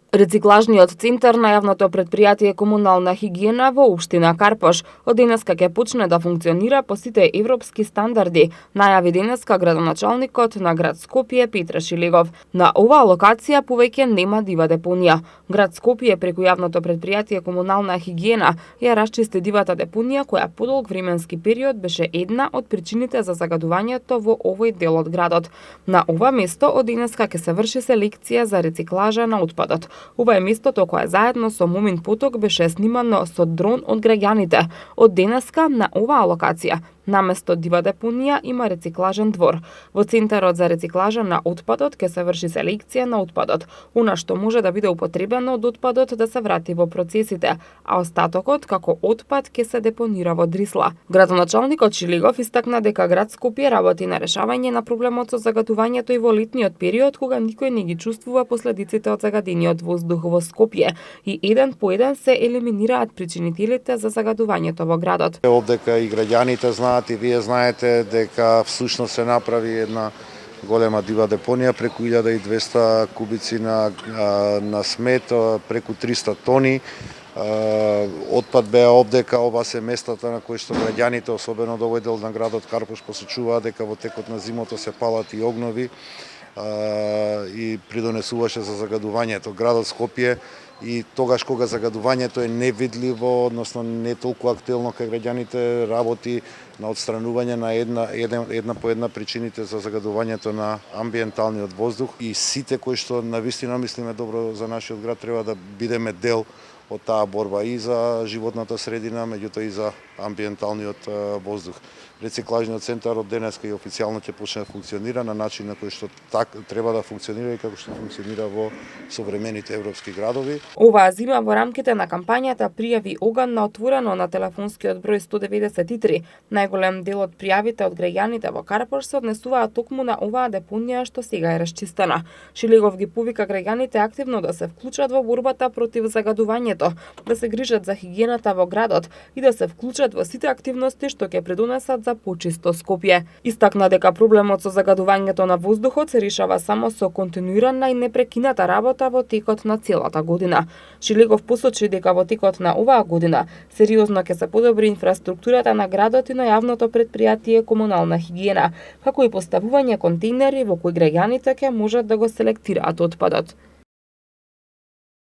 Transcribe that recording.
Рециклажниот центар на јавното претпријатие Комунална хигиена во општина Карпош од денеска ќе почне да функционира по сите европски стандарди, најави денеска градоначалникот на град Скопје Петре Шилегов. На оваа локација повеќе нема дива депонија. Град Скопје преку јавното претпријатие Комунална хигиена ја расчисти дивата депонија која подолг временски период беше една од причините за загадувањето во овој дел од градот. На ова место од денеска ќе се врши селекција за рециклажа на отпадот. Ова е местото кое заедно со Момин поток беше снимано со дрон од граѓаните. Од денеска на оваа локација наместо дива депонија има рециклажен двор. Во центарот за рециклажа на отпадот ќе се врши селекција на отпадот. Она што може да биде употребено од отпадот да се врати во процесите, а остатокот како отпад ќе се депонира во Дрисла. Градоначалникот Шилегов истакна дека град Скопје работи на решавање на проблемот со загадувањето и во летниот период кога никој не ги чувствува последиците од загадениот воздух во Скопје и еден по еден се елиминираат причинителите за загадувањето во градот. Овдека и граѓаните знаат и вие знаете дека всушност се направи една голема дива депонија, преку 1200 кубици на смет, преку 300 тони. Отпад беа овдека, ова се местата на кои што граѓаните, особено до овој дел на градот Карпош, посечуваат дека во текот на зимото се палат и огнови и придонесуваше за загадувањето. Градот Скопје и тогаш кога загадувањето е невидливо, односно не толку актуелно кај граѓаните, работи на отстранување на една по една причините за загадувањето на амбиенталниот воздух и сите кои што навистина мислиме добро за нашиот град треба да бидеме дел од таа борба и за животната средина, меѓутоа и за амбиенталниот воздух. Рециклажниот центар од денеска и официјално ќе почне да функционира на начин на кој што треба да функционира и како што функционира во современите европски градови. Оваа зима во рамките на кампањата пријави оган на отворено на телефонскиот број 193. Најголем дел од пријавите од граѓаните во Карпош се однесуваат токму на оваа депонија што сега е расчистена. Шилегов ги повика граѓаните активно да се вклучат во борбата против загадувањето, да се грижат за хигиената во градот и да се вклучат во сите активности што ќе придонесат за почисто Скопје. Истакна дека проблемот со загадувањето на воздухот се решава само со континуирана и непрекината работа во текот на целата година. Шилегов посочи дека во текот на оваа година сериозно ќе се подобри инфраструктурата на градот и на јавното претпријатие Комунална хигиена, како и поставување контейнери во кои граѓаните ќе можат да го селектираат отпадот.